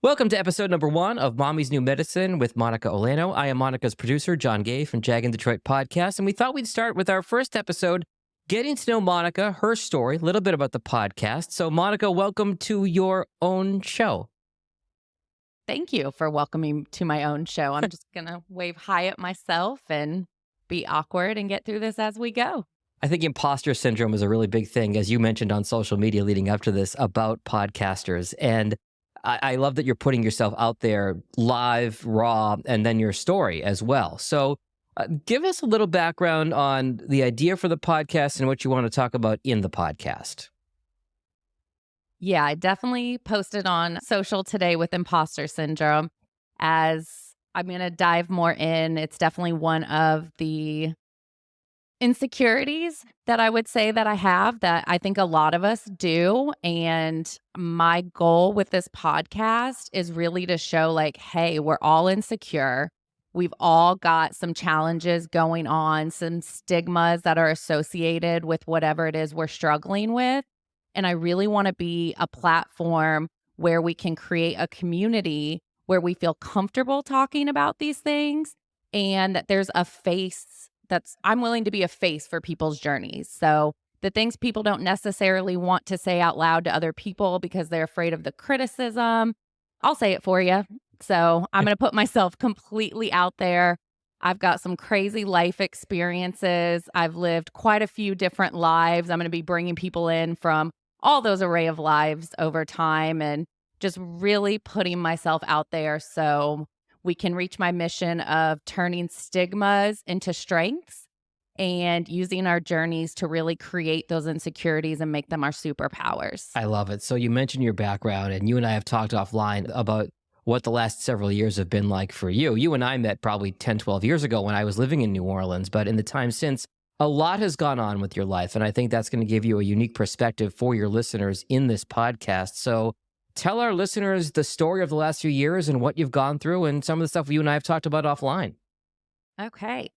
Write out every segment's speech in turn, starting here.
Welcome to episode number 1 of Mommy's New Medicine with Monica Olano. I am Monica's producer, John Gay from Jag in Detroit podcast, and we thought we'd start with our first episode, getting to know Monica, her story, a little bit about the podcast. So, Monica, welcome to your own show. Thank you for welcoming me to my own show. I'm just going to wave hi at myself and be awkward and get through this as we go. I think imposter syndrome is a really big thing, as you mentioned on social media leading up to this, about podcasters. And I love that you're putting yourself out there live, raw, and then your story as well. So give us a little background on the idea for the podcast and what you want to talk about in the podcast. Yeah, I definitely posted on social today with imposter syndrome. As I'm going to dive more in, it's definitely one of the insecurities that I would say that I have, that I think a lot of us do. And my goal with this podcast is really to show like, hey, we're all insecure. We've all got some challenges going on, some stigmas that are associated with whatever it is we're struggling with. And I really want to be a platform where we can create a community where we feel comfortable talking about these things, and that there's a face I'm willing to be a face for people's journeys. So the things people don't necessarily want to say out loud to other people because they're afraid of the criticism, I'll say it for you. So I'm going to put myself completely out there. I've got some crazy life experiences. I've lived quite a few different lives. I'm going to be bringing people in from all those array of lives over time and just really putting myself out there so we can reach my mission of turning stigmas into strengths and using our journeys to really create those insecurities and make them our superpowers. I love it. So you mentioned your background, and you and I have talked offline about what the last several years have been like for you. You and I met probably 10, 12 years ago when I was living in New Orleans, but in the time since, a lot has gone on with your life, and I think that's going to give you a unique perspective for your listeners in this podcast. So tell our listeners the story of the last few years and what you've gone through and some of the stuff you and I have talked about offline. Okay.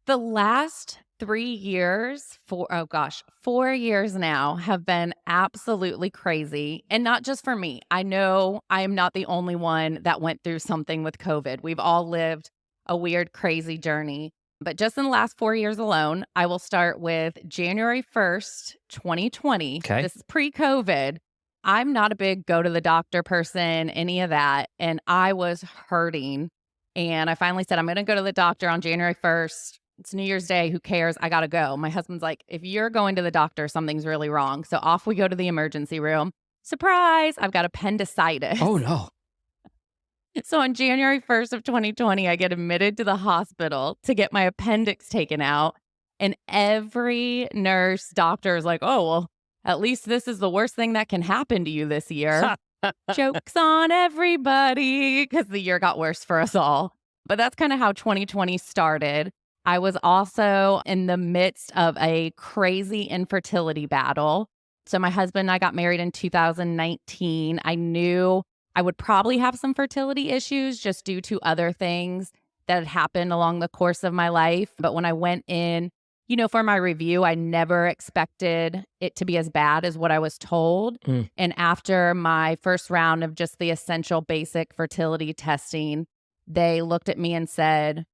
The last 3 years, 4 years now have been absolutely crazy. And not just for me. I know I am not the only one that went through something with COVID. We've all lived a weird, crazy journey. But just in the last 4 years alone, I will start with January 1st, 2020. Okay. This is pre-COVID. I'm not a big go to the doctor person, any of that. And I was hurting. And I finally said, I'm going to go to the doctor on January 1st. It's New Year's Day. Who cares? I got to go. My husband's like, if you're going to the doctor, something's really wrong. So off we go to the emergency room. Surprise, I've got appendicitis. Oh, no. So on January 1st of 2020, I get admitted to the hospital to get my appendix taken out. And every nurse, doctor is like, oh, well, at least this is the worst thing that can happen to you this year. Jokes on everybody, because the year got worse for us all. But that's kind of how 2020 started. I was also in the midst of a crazy infertility battle. So my husband and I got married in 2019. I knew I would probably have some fertility issues just due to other things that had happened along the course of my life. But when I went in, for my review, I never expected it to be as bad as what I was told. And after my first round of just the essential basic fertility testing, they looked at me and said,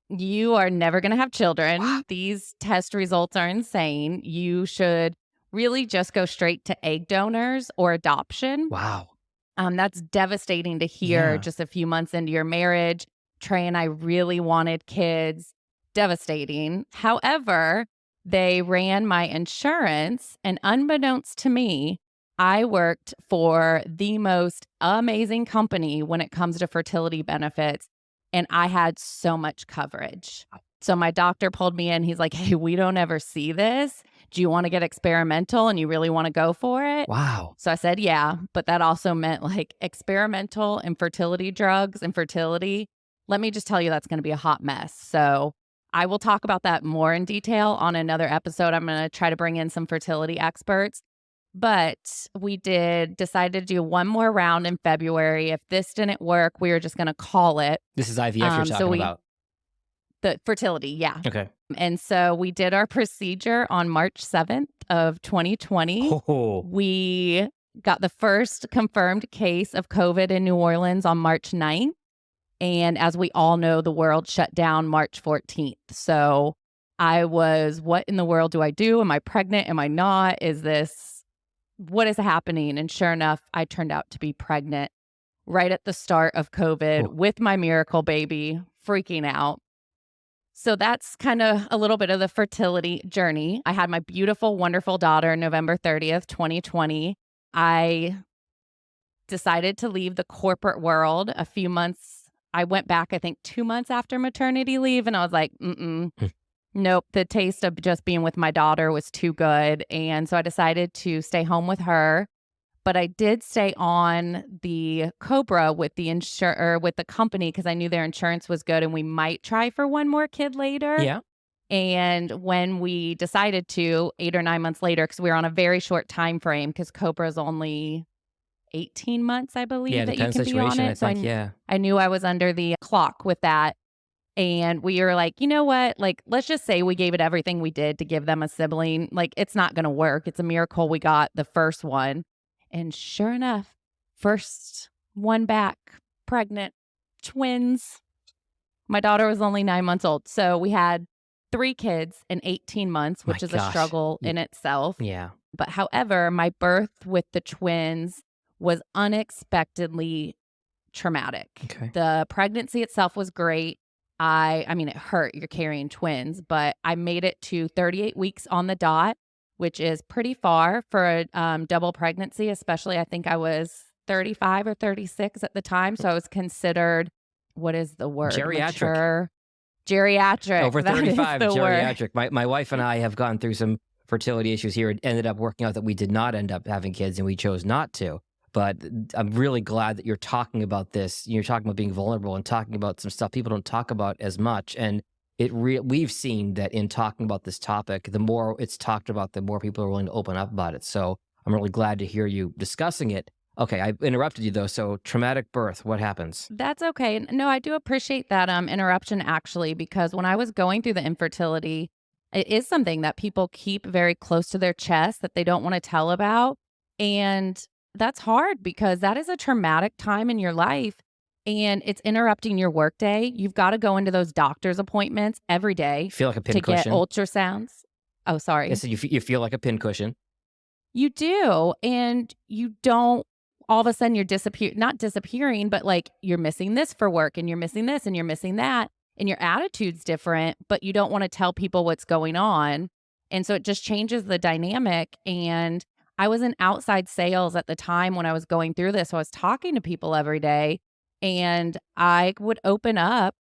you are never going to have children. Wow. These test results are insane. You should really just go straight to egg donors or adoption. Wow. That's devastating to hear just a few months into your marriage. Trey and I really wanted kids. Devastating. However, they ran my insurance, and unbeknownst to me, I worked for the most amazing company when it comes to fertility benefits, and I had so much coverage. So my doctor pulled me in. He's like, hey, we don't ever see this. Do you want to get experimental and you really want to go for it? Wow. So I said, yeah, but that also meant like experimental infertility drugs and fertility. Let me just tell you, that's going to be a hot mess. So I will talk about that more in detail on another episode. I'm going to try to bring in some fertility experts. But we decide to do one more round in February. If this didn't work, we were just going to call it. This is IVF you're talking about. The fertility, yeah. Okay. And so we did our procedure on March 7th of 2020. Oh. We got the first confirmed case of COVID in New Orleans on March 9th. And as we all know, the world shut down March 14th. So I was, what in the world do I do? Am I pregnant? Am I not? What is happening? And sure enough, I turned out to be pregnant right at the start of COVID Oh, with my miracle baby, freaking out. So that's kind of a little bit of the fertility journey. I had my beautiful, wonderful daughter November 30th, 2020. I decided to leave the corporate world a few months. I went back, I think 2 months after maternity leave, and I was like, nope, the taste of just being with my daughter was too good. And so I decided to stay home with her. But I did stay on the Cobra with with the company because I knew their insurance was good and we might try for one more kid later. yeah. And when we decided to, 8 or 9 months later, because we were on a very short time frame, because Cobra is only 18 months, I Yeah, believe, that you depends can be on situation, I it. So think, yeah. I knew I was under the clock with that. And we were like, you know what? Like, let's just say we gave it everything we did to give them a sibling. Like, it's not going to work. It's a miracle we got the first one. And sure enough, first one back, pregnant, twins. My daughter was only 9 months old. So we had 3 kids in 18 months, My which is a gosh. struggle in itself. Yeah. But however, my birth with the twins was unexpectedly traumatic. Okay. The pregnancy itself was great. I mean, it hurt. You're carrying twins, but I made it to 38 weeks on the dot, which is pretty far for a double pregnancy, especially I think I was 35 or 36 at the time. So I was considered, what is the word? Geriatric. Mature. Geriatric. Over That is 35, the word. geriatric. My wife and I have gone through some fertility issues here. It ended up working out that we did not end up having kids and we chose not to. But I'm really glad that you're talking about this. You're talking about being vulnerable and talking about some stuff people don't talk about as much. And we've seen that in talking about this topic, the more it's talked about, the more people are willing to open up about it. So I'm really glad to hear you discussing it. Okay, I interrupted you though. So traumatic birth, what happens? That's okay. No, I do appreciate that interruption actually, because when I was going through the infertility, it is something that people keep very close to their chest that they don't want to tell about. And that's hard because that is a traumatic time in your life and it's interrupting your workday. You've got to go into those doctor's appointments every day You feel like a to get pincushion. ultrasounds. Oh, I sorry. said you feel like a pincushion. You do, and you don't all of a sudden you're not disappearing, but, like, you're missing this for work, and you're missing this, and you're missing that, and your attitude's different, but you don't wanna tell people what's going on, and so it just changes the dynamic, and I was in outside sales at the time when I was going through this, so I was talking to people every day, and I would open up,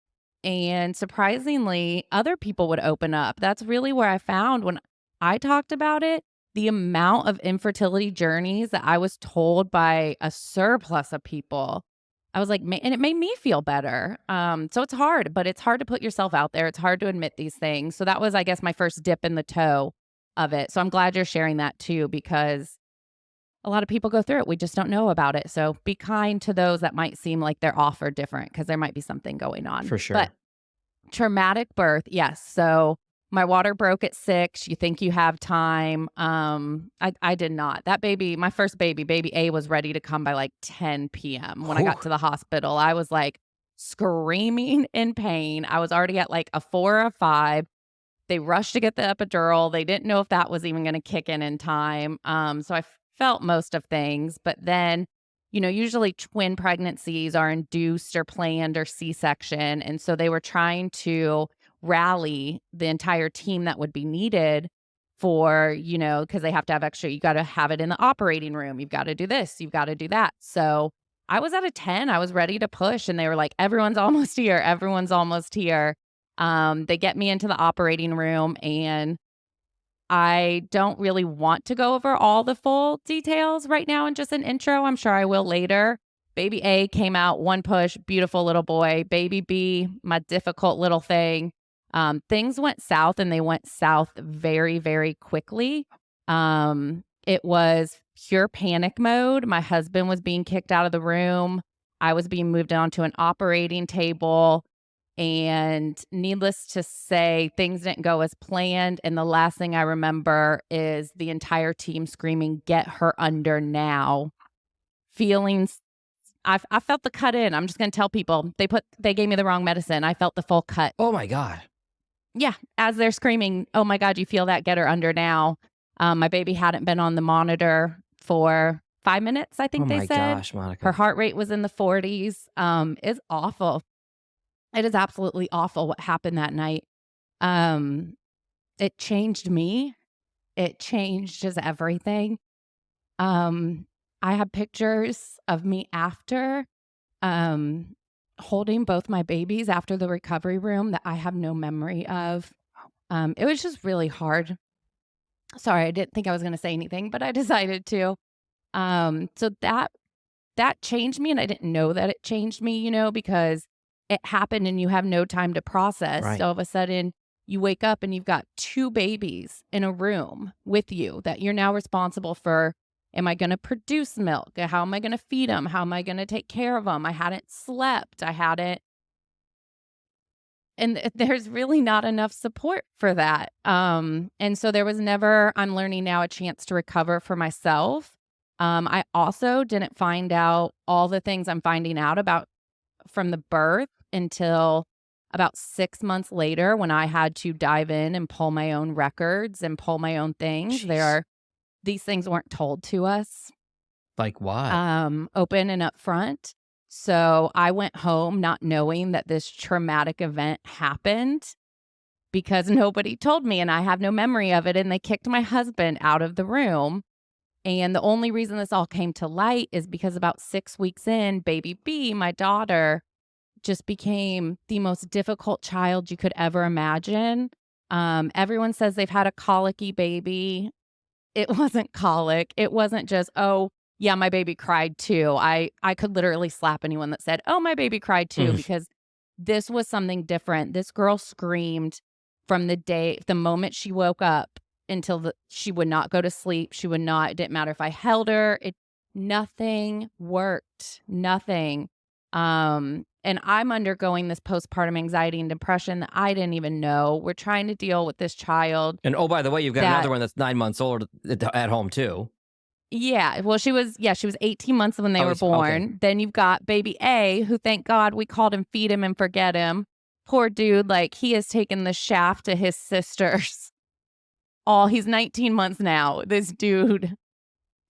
and surprisingly, other people would open up. That's really where I found when I talked about it, the amount of infertility journeys that I was told by a surplus of people. I was like, and it made me feel better. So it's hard, but it's hard to put yourself out there. It's hard to admit these things. So that was, I guess, my first dip in the toe of it. So I'm glad you're sharing that too, because a lot of people go through it. We just don't know about it. So be kind to those that might seem like they're off or different because there might be something going on. For But sure. traumatic birth, yes. So my water broke at 6. You think you have time. I did not. That baby, my first baby, baby A, was ready to come by like 10 p.m. When I Whew. got to the hospital. I was like screaming in pain. I was already at like a 4 or a 5. They rushed to get the epidural. They didn't know if that was even going to kick in time. So I felt most of things, but then, usually twin pregnancies are induced or planned or C-section, and so they were trying to rally the entire team that would be needed for, because they have to have extra. You got to have it in the operating room. You've got to do this. You've got to do that. So I was at a 10. I was ready to push, and they were like, "Everyone's almost here. Everyone's almost here." They get me into the operating room, and I don't really want to go over all the full details right now in just an intro. I'm sure I will later. Baby A came out, one push, beautiful little boy. Baby B, my difficult little thing. Things went south, and they went south very, very quickly. It was pure panic mode. My husband was being kicked out of the room. I was being moved onto an operating table. And needless to say, things didn't go as planned. And the last thing I remember is the entire team screaming, "Get her under now." Feelings, I felt the cut in. I'm just going to tell people they gave me the wrong medicine. I felt the full cut. Oh my God. Yeah. As they're screaming, "Oh my God, you feel that? Get her under now." My baby hadn't been on the monitor for 5 minutes, I Oh think they my said. gosh, Monica. Her heart rate was in the 40s. It's awful. It is absolutely awful what happened that night. Um, it changed me. It changed just everything. Um, I have pictures of me after, um, holding both my babies after the recovery room that I have no memory of. It was just really hard. Sorry, I didn't think I was going to say anything, but I decided to. So that changed me, and I didn't know that it changed me, because it happened and you have no time to process. Right. So all of a sudden, you wake up and you've got two babies in a room with you that you're now responsible for. Am I going to produce milk? How am I going to feed them? How am I going to take care of them? I hadn't slept. I hadn't. And there's really not enough support for that. And so there was never, I'm learning now, a chance to recover for myself. I also didn't find out all the things I'm finding out about from the birth until about 6 months later, when I had to dive in and pull my own records and pull my own things. Jeez. These things weren't told to us, Like what? open and upfront. So I went home not knowing that this traumatic event happened because nobody told me and I have no memory of it. And they kicked my husband out of the room. And the only reason this all came to light is because about 6 weeks in, baby B, my daughter, just became the most difficult child you could ever imagine. Everyone says they've had a colicky baby. It wasn't colic. It wasn't just, "Oh, yeah, my baby cried too." I could literally slap anyone that said, "Oh, my baby cried too," Mm. because this was something different. This girl screamed from the moment she woke up until she would not go to sleep. She would not, it didn't matter if I held her. Nothing worked. Nothing. And I'm undergoing this postpartum anxiety and depression that I didn't even know. We're trying to deal with this child. And oh, by the way, you've got That another one that's 9 months old at home too. Yeah, well, she was 18 months when they Oh, were okay. born. Then you've got baby A, who thank God we called him Feed Him and Forget Him. Poor dude, like he has taken the shaft to his sisters. He's 19 months now. This dude,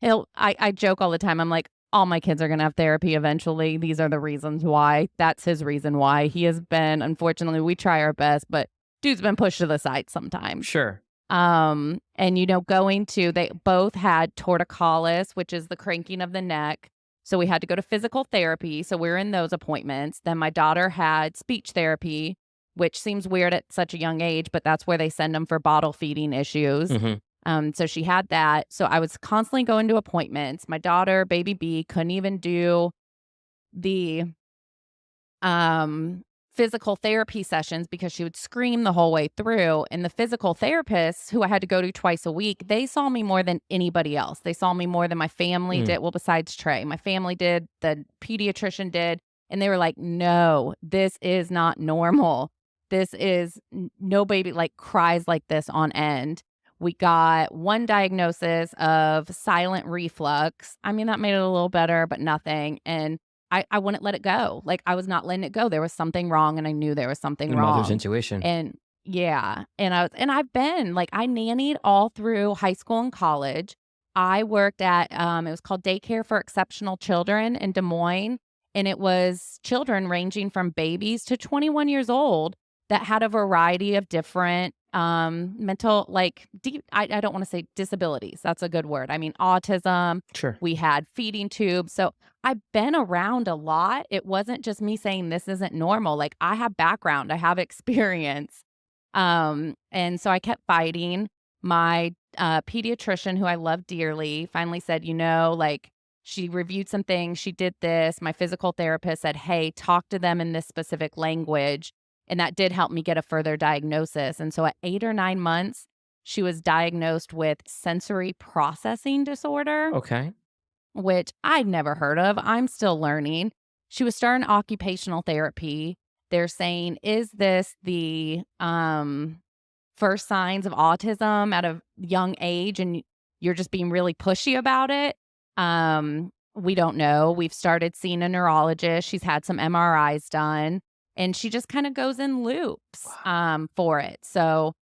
I joke all the time. I'm like, all my kids are going to have therapy eventually. These are the reasons why. That's his reason why. He has been, unfortunately, we try our best, but dude's been pushed to the side sometimes. Sure. And they both had torticollis, which is the cranking of the neck. So we had to go to physical therapy. So we were in those appointments. Then my daughter had speech therapy, which seems weird at such a young age, but that's where they send them for bottle feeding issues. Mm-hmm. So she had that. So I was constantly going to appointments. My daughter, baby B, couldn't even do the physical therapy sessions because she would scream the whole way through. And the physical therapists, who I had to go to twice a week, they saw me more than anybody else. They saw me more than my family did. Well, besides Trey, my family did, the pediatrician did. And they were like, "No, this is not normal. This is no baby like cries like this on end." We got one diagnosis of silent reflux. I mean, that made it a little better, but nothing. And I wouldn't let it go. Like, I was not letting it go. There was something wrong, and I knew there was something The wrong. mother's intuition. And yeah, I've been like, I nannied all through high school and college. I worked at it was called Daycare for Exceptional Children in Des Moines, and it was children ranging from babies to 21 years old that had a variety of different mental, like I don't want to say disabilities. That's a good word. I mean, autism. Sure. We had feeding tubes. So I've been around a lot. It wasn't just me saying this isn't normal. Like, I have background, I have experience. And so I kept fighting. My pediatrician, who I love dearly, finally said, like, she reviewed some things. She did this. My physical therapist said, "Hey, talk to them in this specific language." And that did help me get a further diagnosis. And so at 8 or 9 months, she was diagnosed with sensory processing disorder. Okay. Which I'd never heard of. I'm still learning. She was starting occupational therapy. they're saying, is this the first signs of autism at a young age and you're just being really pushy about it? We don't know. We've started seeing a neurologist. She's had some MRIs done and she just kind of goes in loops for it. So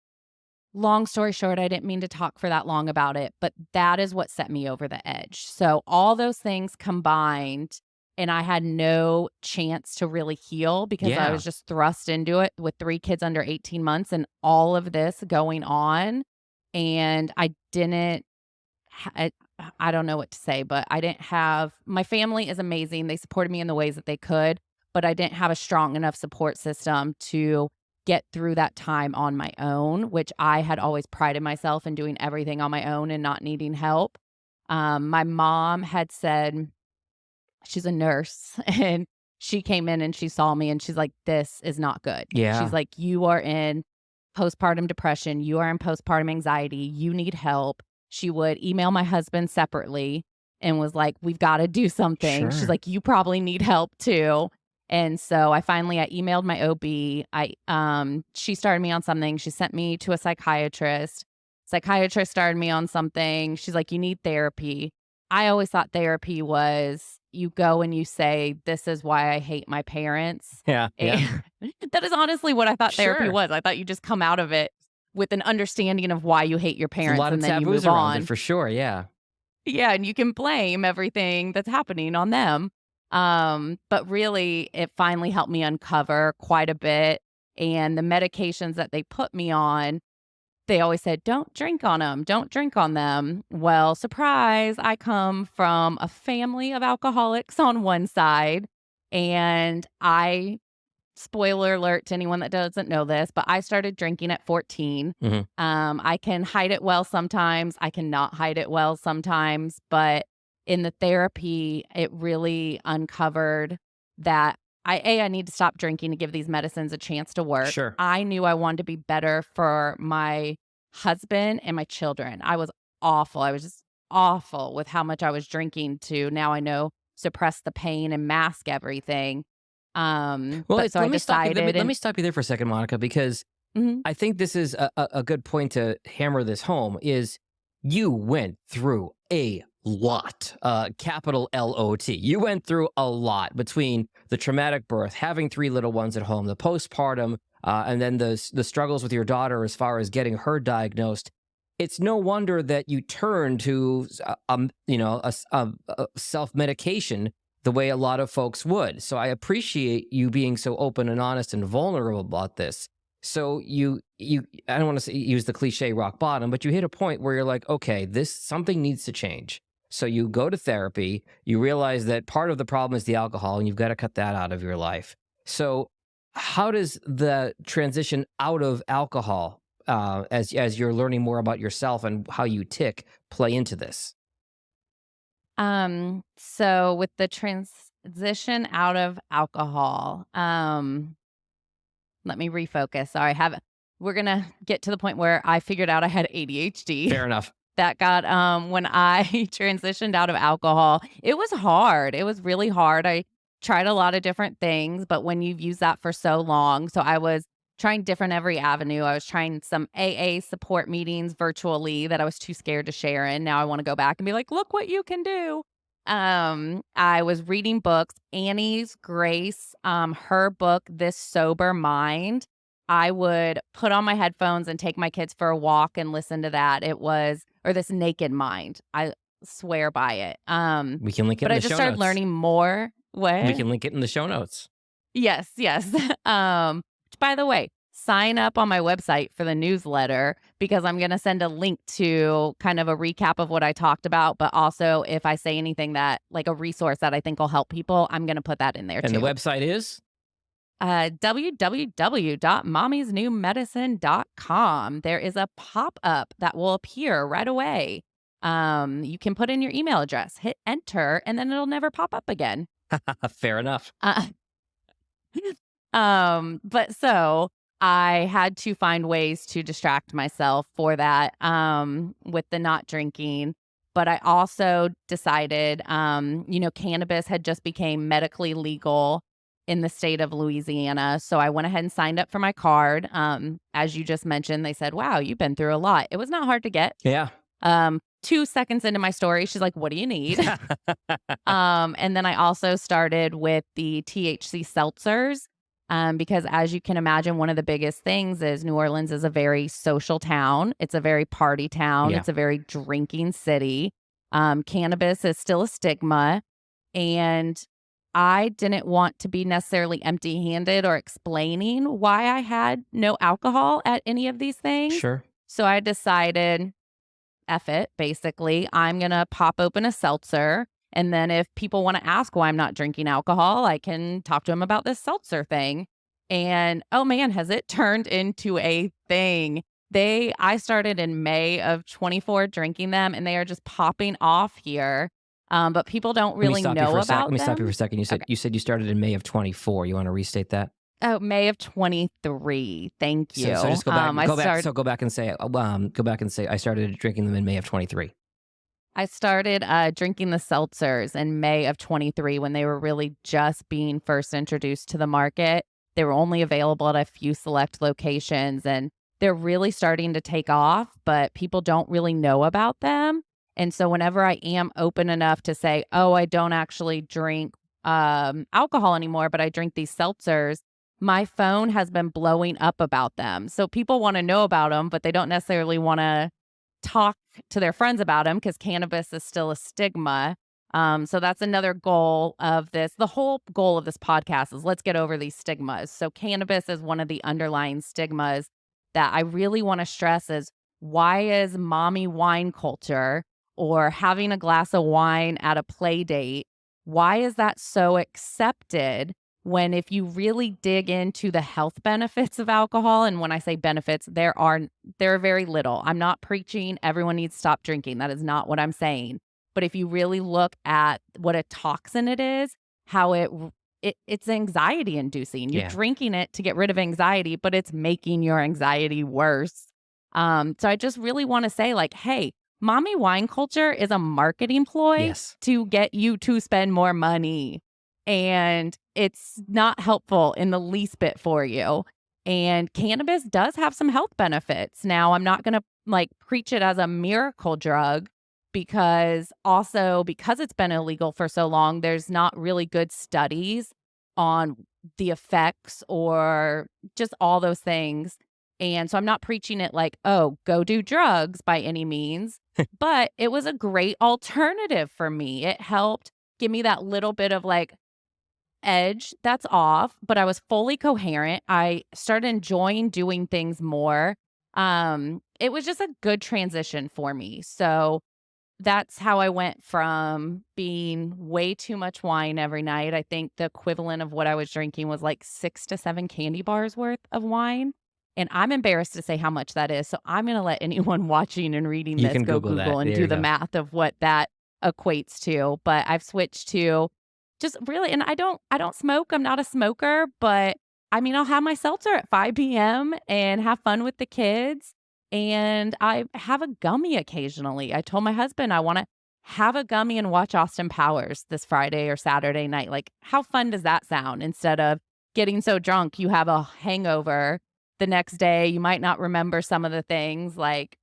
long story short, I didn't mean to talk for that long about it, but that is what set me over the edge. So all those things combined, and I had no chance to really heal because I Yeah. was just thrust into it with 3 kids under 18 months and all of this going on. And I didn't, ha- I, I don't know what to say, but I didn't have, my family is amazing. They supported me in the ways that they could, but I didn't have a strong enough support system to get through that time on my own, which I had always prided myself in doing everything on my own and not needing help. My mom had said, she's a nurse, and she came in and she saw me and she's like, "This is not good." She's Yeah. like, "You are in postpartum depression. You are in postpartum anxiety. You need help." She would email my husband separately and was like, "We've got to do something." She's Sure. like, "You probably need help too." And so I emailed my OB. She started me on something. She sent me to a psychiatrist. Psychiatrist started me on something. She's like, "You need therapy." I always thought therapy was you go and you say, "This is why I hate my parents." Yeah. Yeah. And that is honestly what I thought therapy Sure. was. I thought you just come out of it with an understanding of why you hate your There's a parents lot of and then you taboos move around it on. for sure. Yeah. Yeah, and you can blame everything that's happening on them. But really, it finally helped me uncover quite a bit. And the medications that they put me on, they always said, "Don't drink on them. Don't drink on them." Well, surprise, I come from a family of alcoholics on one side, and I spoiler alert to anyone that doesn't know this, but I started drinking at 14. Hmm. I can hide it well sometimes. I cannot hide it well sometimes. But in the therapy, it really uncovered that I need to stop drinking to give these medicines a chance to work. Sure. I knew I wanted to be better for my husband and my children. I was awful. I was just awful with how much I was drinking to now I know suppress the pain and mask everything. Well, But so I let me stop you. decided Let and me stop you there for a second, Monica, because mhm, I think this is a good point to hammer this home. Is you went through a lot, capital LOT. You went through a lot between the traumatic birth, having 3 little ones at home, the postpartum, and then the struggles with your daughter as far as getting her diagnosed. It's no wonder that you turn to, a self medication the way a lot of folks would. So I appreciate you being so open and honest and vulnerable about this. So you I don't want to say use the cliche rock bottom, but you hit a point where you're like, okay, this something needs to change. So you go to therapy, you realize that part of the problem is the alcohol and you've got to cut that out of your life. So how does the transition out of alcohol, as you're learning more about yourself and how you tick, play into this? so with the transition out of alcohol, let me refocus. Sorry, we're gonna get to the point where I figured out I had ADHD. Fair enough. That got when I transitioned out of alcohol, it was hard. It was really hard. I tried a lot of different things, but when you've used that for so long, so I was trying different every avenue. I was trying some AA support meetings virtually that I was too scared to share in. Now I want to go back and be like, "Look what you can do." I was reading books. Annie's Grace, her book, This Sober Mind. I would put on my headphones and take my kids for a walk and listen to that. It was or This Naked Mind. I swear by it. We can link it But in I the just show started notes. learning more. We What? can link it in the show notes. Yes, yes. Which by the way, sign up on my website for the newsletter because I'm going to send a link to kind of a recap of what I talked about, but also if I say anything that like a resource that I think will help people, I'm going to put that in there And the too. website is? www.mommysnewmedicine.com. There is a pop-up that will appear right away. You can put in your email address, hit enter, and then it'll never pop up again. Fair enough. Uh, but so I had to find ways to distract myself for that, with the not drinking. But I also decided, cannabis had just became medically legal in the state of Louisiana. So I went ahead and signed up for my card. As you just mentioned, they said, wow, you've been through a lot. It was not hard to get. Yeah. 2 seconds into my story, she's like, what do you need? And then I also started with the THC seltzers. Because as you can imagine, one of the biggest things is New Orleans is a very social town. It's a very party town. Yeah. It's a very drinking city. Cannabis is still a stigma. And I didn't want to be necessarily empty handed or explaining why I had no alcohol at any of these things. Sure. So I decided, F it, basically. I'm going to pop open a seltzer. And then if people want to ask why I'm not drinking alcohol, I can talk to them about this seltzer thing. And oh man, has it turned into a thing. I started in May of 24 drinking them, and they are just popping off here. But people don't Let me really stop you know for a sec. Let about me stop you for them. a second. You said Okay. you started in May of 24. You want to restate that? Oh, May of 23. Thank you. So just go back. I Go back. started So go back and say. Go back and say. I started drinking them in May of 23. I started drinking the seltzers in May of 23 when they were really just being first introduced to the market. They were only available at a few select locations, and they're really starting to take off, but people don't really know about them. And so whenever I am open enough to say, oh, I don't actually drink alcohol anymore, but I drink these seltzers, my phone has been blowing up about them. So people want to know about them, but they don't necessarily want to talk to their friends about them because cannabis is still a stigma. So that's another goal of this. The whole goal of this podcast is let's get over these stigmas. So cannabis is one of the underlying stigmas that I really want to stress is why is mommy wine culture or having a glass of wine at a play date, why is that so accepted when if you really dig into the health benefits of alcohol, and when I say benefits, there are very little. I'm not preaching everyone needs to stop drinking. That is not what I'm saying. But if you really look at what a toxin it is, how it's anxiety inducing. You're Yeah. drinking it to get rid of anxiety, but it's making your anxiety worse. So I just really want to say like, hey, mommy wine culture is a marketing ploy Yes. to get you to spend more money. And it's not helpful in the least bit for you. And cannabis does have some health benefits. Now, I'm not going to like preach it as a miracle drug because it's been illegal for so long, there's not really good studies on the effects or just all those things. And so I'm not preaching it like, oh, go do drugs by any means, but it was a great alternative for me. It helped give me that little bit of like, edge that's off, but I was fully coherent. I started enjoying doing things more. It was just a good transition for me. So that's how I went from being way too much wine every night. I think the equivalent of what I was drinking was like 6 to 7 candy bars worth of wine. And I'm embarrassed to say how much that is. So I'm going to let anyone watching and reading You this can go Google that. Google and There do you the go. math of what that equates to. But I've switched to just really, and I don't smoke. I'm not a smoker, but I mean, I'll have my seltzer at 5 p.m. and have fun with the kids. And I have a gummy occasionally. I told my husband I want to have a gummy and watch Austin Powers this Friday or Saturday night. Like, how fun does that sound? Instead of getting so drunk, you have a hangover the next day. You might not remember some of the things. Like,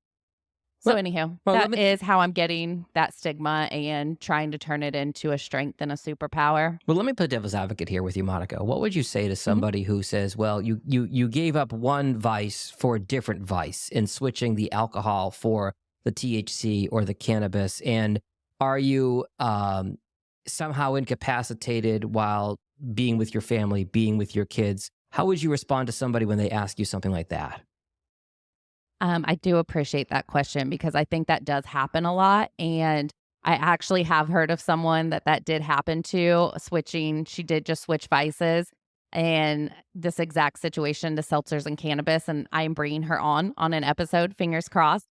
so Well, anyhow, well, let that me is how I'm getting that stigma and trying to turn it into a strength and a superpower. well, let me play devil's advocate here with you, Monica. What would you say to Mhm. somebody who says, "Well, you gave up one vice for a different vice in switching the alcohol for the THC or the cannabis, and are you somehow incapacitated while being with your family, being with your kids?" How would you respond to somebody when they ask you something like that? I do appreciate that question because I think that does happen a lot. And I actually have heard of someone that did happen to switching. She did just switch vices and this exact situation to seltzers and cannabis. And I am bringing her on an episode, fingers crossed.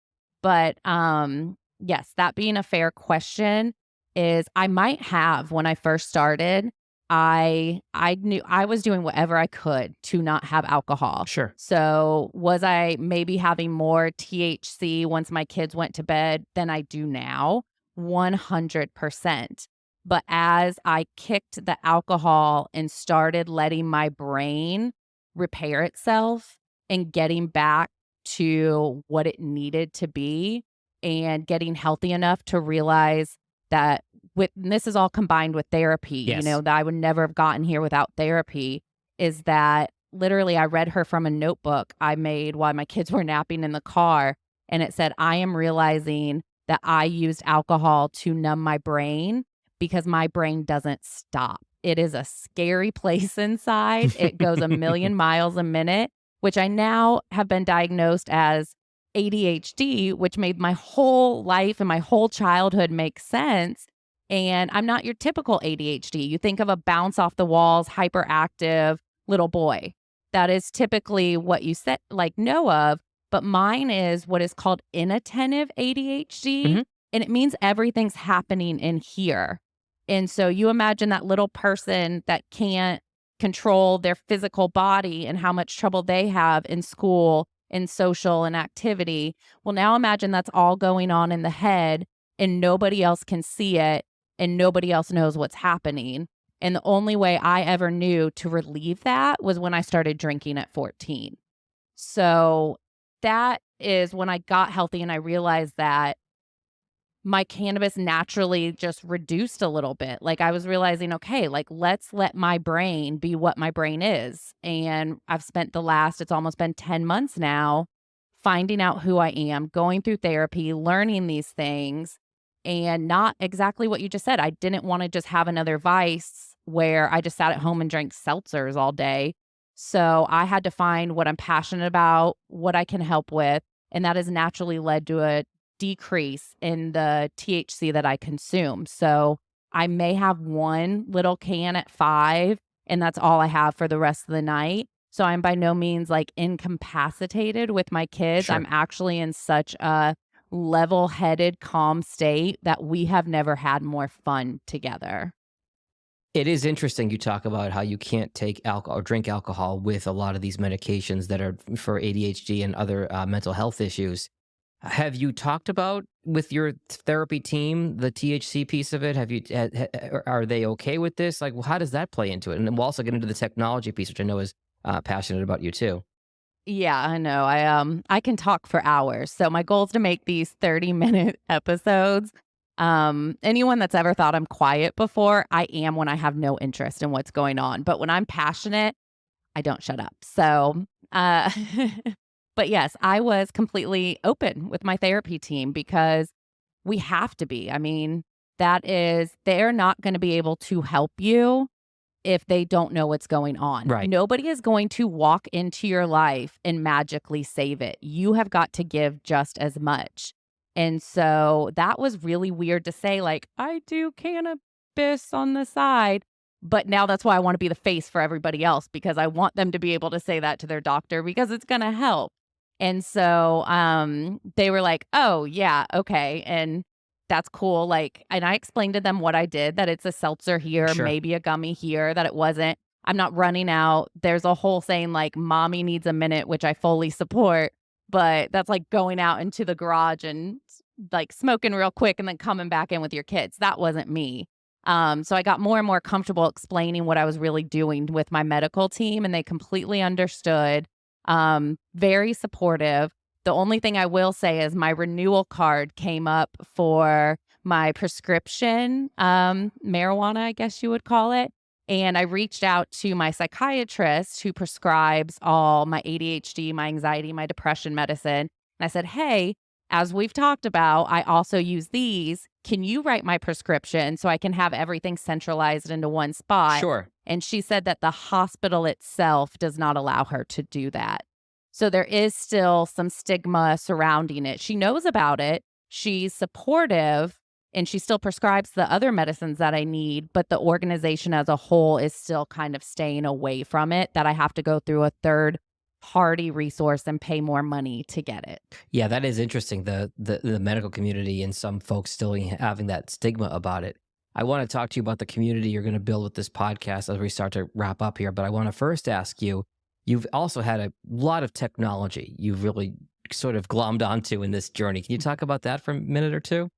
But yes, that being a fair question is I might have when I first started. I knew I was doing whatever I could to not have alcohol. Sure. So, was I maybe having more THC once my kids went to bed than I do now? 100%. But as I kicked the alcohol and started letting my brain repair itself and getting back to what it needed to be and getting healthy enough to realize that and this is all combined with therapy, Yes. that I would never have gotten here without therapy, is that literally I read her from a notebook I made while my kids were napping in the car. And it said, I am realizing that I used alcohol to numb my brain because my brain doesn't stop. It is a scary place inside. It goes a million miles a minute, which I now have been diagnosed as ADHD, which made my whole life and my whole childhood make sense. And I'm not your typical ADHD. You think of a bounce off the walls, hyperactive little boy. That is typically what you said, like know of. But mine is what is called inattentive ADHD. Mhm. And it means everything's happening in here. And so you imagine that little person that can't control their physical body and how much trouble they have in school, in social and activity. Well, now imagine that's all going on in the head and nobody else can see it and nobody else knows what's happening. And the only way I ever knew to relieve that was when I started drinking at 14. So that is when I got healthy and I realized that my cannabis naturally just reduced a little bit. Like I was realizing, okay, like let's let my brain be what my brain is. And I've spent it's almost been 10 months now, finding out who I am, going through therapy, learning these things, and not exactly what you just said. I didn't want to just have another vice where I just sat at home and drank seltzers all day. So I had to find what I'm passionate about, what I can help with. And that has naturally led to a decrease in the THC that I consume. So I may have one little can at 5, and that's all I have for the rest of the night. So I'm by no means like incapacitated with my kids. Sure. I'm actually in such a level-headed, calm state that we have never had more fun together. It is interesting you talk about how you can't take alcohol or drink alcohol with a lot of these medications that are for ADHD and other mental health issues. Have you talked about with your therapy team the THC piece of it? Have you are they okay with this? Like, well, how does that play into it? And then we'll also get into the technology piece, which I know is passionate about you too. Yeah, I know. I can talk for hours. So my goal is to make these 30-minute episodes. Anyone that's ever thought I'm quiet before, I am when I have no interest in what's going on. But when I'm passionate, I don't shut up. So, but yes, I was completely open with my therapy team because we have to be. I mean, they're not going to be able to help you if they don't know what's going on. Right. Nobody is going to walk into your life and magically save it. You have got to give just as much. And so that was really weird to say, like, I do cannabis on the side. But now that's why I want to be the face for everybody else because I want them to be able to say that to their doctor because it's going to help. And so they were like, oh, yeah, okay. And that's cool. Like, and I explained to them what I did, that it's a seltzer here, Sure. maybe a gummy here, that it wasn't. I'm not running out. There's a whole saying like, mommy needs a minute, which I fully support. But that's like going out into the garage and like smoking real quick and then coming back in with your kids. That wasn't me. So I got more and more comfortable explaining what I was really doing with my medical team, and they completely understood. Very supportive. The only thing I will say is my renewal card came up for my prescription, marijuana, I guess you would call it. And I reached out to my psychiatrist who prescribes all my ADHD, my anxiety, my depression medicine. And I said, hey, as we've talked about, I also use these. Can you write my prescription so I can have everything centralized into one spot? Sure. And she said that the hospital itself does not allow her to do that. So there is still some stigma surrounding it. She knows about it. She's supportive and she still prescribes the other medicines that I need, but the organization as a whole is still kind of staying away from it, that I have to go through a third party resource and pay more money to get it. Yeah, that is interesting. The medical community and some folks still having that stigma about it. I want to talk to you about the community you're going to build with this podcast as we start to wrap up here. But I want to first ask you, you've also had a lot of technology you've really sort of glommed onto in this journey. Can you talk about that for a minute or two?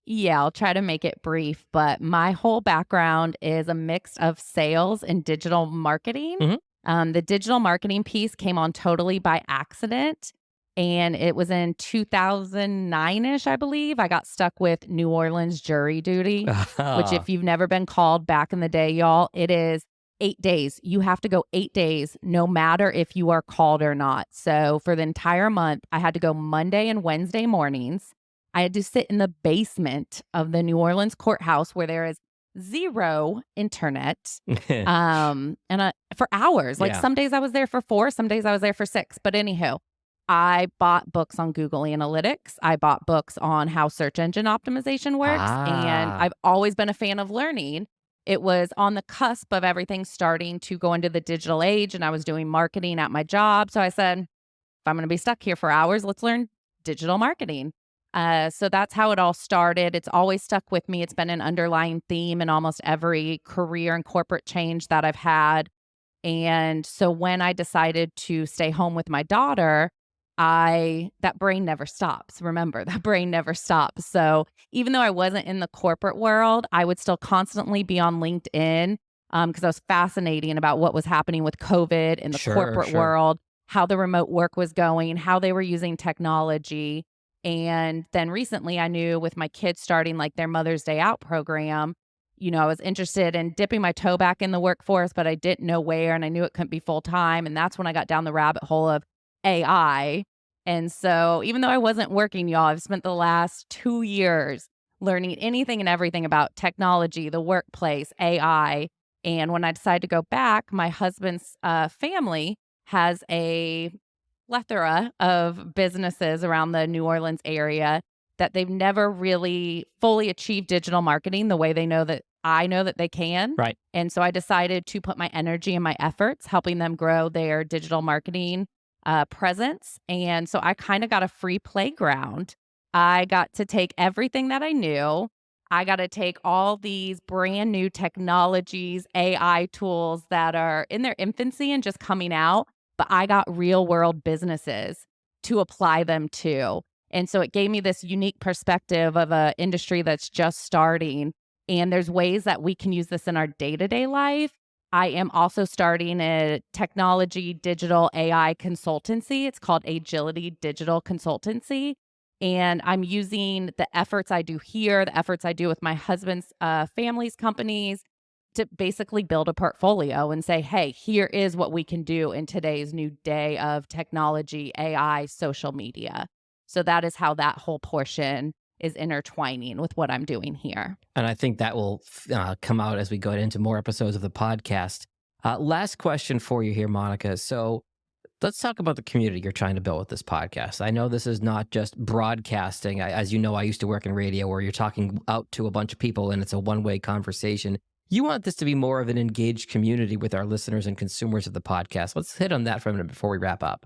Yeah, I'll try to make it brief, but my whole background is a mix of sales and digital marketing. Hmm. The digital marketing piece came on totally by accident. And it was in 2009 ish, I believe. I got stuck with New Orleans jury duty, which, if you've never been called back in the day, y'all, it is 8 days. You have to go 8 days, no matter if you are called or not. So for the entire month, I had to go Monday and Wednesday mornings. I had to sit in the basement of the New Orleans courthouse where there is zero internet. For hours. Like Yeah. some days I was there for 4, some days I was there for 6. But anywho, I bought books on Google Analytics. I bought books on how search engine optimization works. And Ah, I've always been a fan of learning. It was on the cusp of everything starting to go into the digital age, and I was doing marketing at my job. So I said, if I'm going to be stuck here for hours, let's learn digital marketing. So that's how it all started. It's always stuck with me. It's been an underlying theme in almost every career and corporate change that I've had. And so when I decided to stay home with my daughter, that brain never stops. Remember, that brain never stops. So even though I wasn't in the corporate world, I would still constantly be on LinkedIn because I was fascinating about what was happening with COVID in the sure, corporate sure. world, how the remote work was going, how they were using technology. And then recently I knew with my kids starting like their Mother's Day Out program, I was interested in dipping my toe back in the workforce, but I didn't know where, and I knew it couldn't be full time. And that's when I got down the rabbit hole of AI. And so even though I wasn't working, y'all, I've spent the last 2 years learning anything and everything about technology, the workplace, AI. And when I decided to go back, my husband's family has a plethora of businesses around the New Orleans area that they've never really fully achieved digital marketing the way I know that they can. Right. And so I decided to put my energy and my efforts helping them grow their digital marketing presence. And so I kind of got a free playground. I got to take everything that I knew. I got to take all these brand new technologies, AI tools that are in their infancy and just coming out, but I got real world businesses to apply them to. And so it gave me this unique perspective of an industry that's just starting. And there's ways that we can use this in our day to day life. I am also starting a technology digital AI consultancy. It's called Agility Digital Consultancy. And I'm using the efforts I do here, the efforts I do with my husband's family's companies to basically build a portfolio and say, hey, here is what we can do in today's new day of technology, AI, social media. So that is how that whole portion is intertwining with what I'm doing here. And I think that will come out as we go into more episodes of the podcast. Last question for you here, Monica. So let's talk about the community you're trying to build with this podcast. I know this is not just broadcasting. As you know, I used to work in radio where you're talking out to a bunch of people and it's a one-way conversation. You want this to be more of an engaged community with our listeners and consumers of the podcast. Let's hit on that for a minute before we wrap up.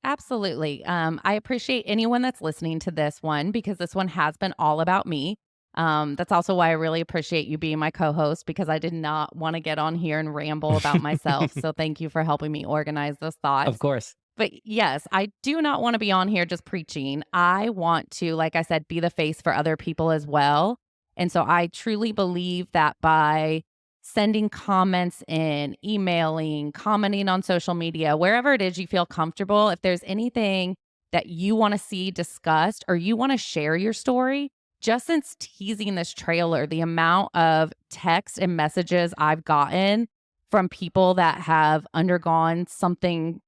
Absolutely. I appreciate anyone that's listening to this one because this one has been all about me. That's also why I really appreciate you being my co host because I did not want to get on here and ramble about myself. So thank you for helping me organize those Of thoughts. course. But yes, I do not want to be on here just preaching. I want to, like I said, be the face for other people as well. And so I truly believe that by sending comments in, emailing, commenting on social media, wherever it is you feel comfortable, if there's anything that you want to see discussed or you want to share your story, just since teasing this trailer, the amount of text and messages I've gotten from people that have undergone something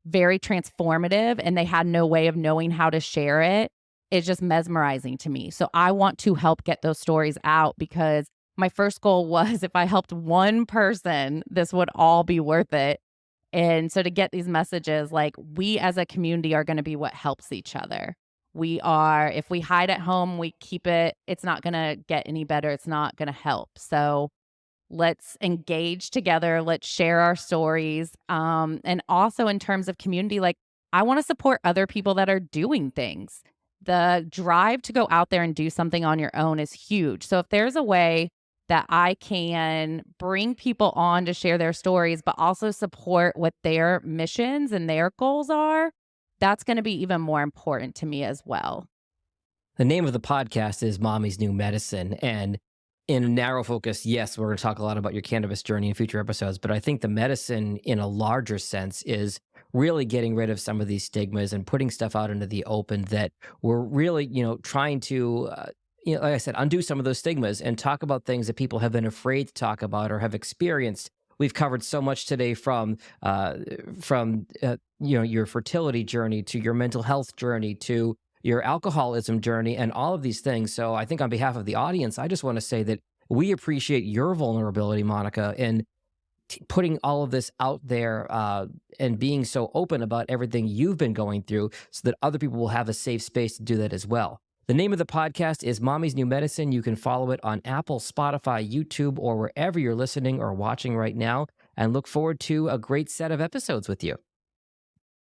very transformative and they had no way of knowing how to share it is just mesmerizing to me. So I want to help get those stories out because my first goal was if I helped one person, this would all be worth it. And so to get these messages, like we as a community are going to be what helps each other. We are, if we hide at home, we keep it, it's not going to get any better. It's not going to help. So let's engage together. Let's share our stories. And also in terms of community, like I want to support other people that are doing things. The drive to go out there and do something on your own is huge. So if there's a way that I can bring people on to share their stories, but also support what their missions and their goals are, that's going to be even more important to me as well. The name of the podcast is Mommy's New Medicine. And in a narrow focus, yes, we're going to talk a lot about your cannabis journey in future episodes. But I think the medicine in a larger sense is really getting rid of some of these stigmas and putting stuff out into the open that we're really, trying to, like I said, undo some of those stigmas and talk about things that people have been afraid to talk about or have experienced. We've covered so much today from your fertility journey to your mental health journey to your alcoholism journey and all of these things. So I think on behalf of the audience, I just want to say that we appreciate your vulnerability, Monica, in putting all of this out there and being so open about everything you've been going through so that other people will have a safe space to do that as well. The name of the podcast is Mommy's New Medicine. You can follow it on Apple, Spotify, YouTube, or wherever you're listening or watching right now. And look forward to a great set of episodes with you.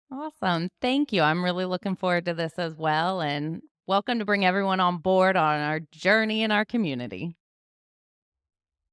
Awesome. Thank you. I'm really looking forward to this as well. And welcome to bring everyone on board on our journey in our community.